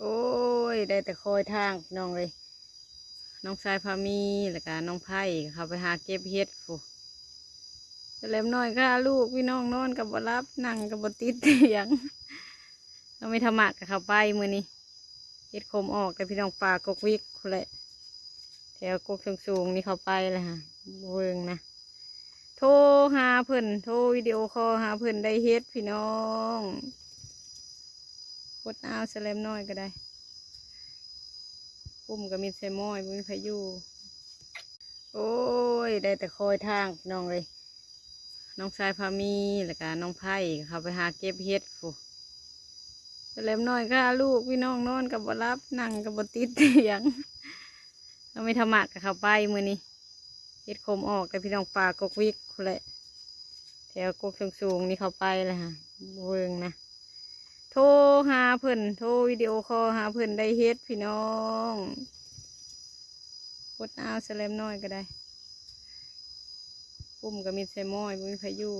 โอ้ยได้แต่คอยทางพี่น้องเลยน้องชายพามีแล้วก็น้องไผ่เขาไปหาเก็บเห็ดฟูแต่เล็มน้อยก็ลูกพี่น้องนอนกับบรับนั่งกับบติดเตียงเราไม่ทำหมากกับเขาไปมือนี้เห็ดโคมออกแต่พี่น้องปลากกวิกคุแหละแถวกกสูงๆนี่เขาไปเลยฮะเวิงนะโทรหาเพิ่นโทรวิดีโอคอลหาเพิ่นได้เฮ็ดพี่น้องกดเอาแสลมน้อยก็ได้ปุ่มก็มีเซมอยมีพายุโอ้ยได้แต่คอยทางพี่น้องเลยน้องชายพามีแล้วก็น้องไผ่เขาไปหาเก็บเฮ็ดฟูแสลมน้อยก็ลูกพี่น้องนอนกับบรับนั่งกับบติดเตียงเราไม่ทำหมากกับเขาไปมือนี้เฮ็ดโคมออกแต่พี่น้องปลากกวิกคุแหละแถวกกสูงๆนี่เขาไปเลยฮะเวิงนะโทรหาเพิ่นโทรวิดีโอคอลหาเพิ่นได้เฮ็ดพี่น้องกดเอาแสลมน้อยก็ได้ปุ่มก็มีเซมอยมีพายุ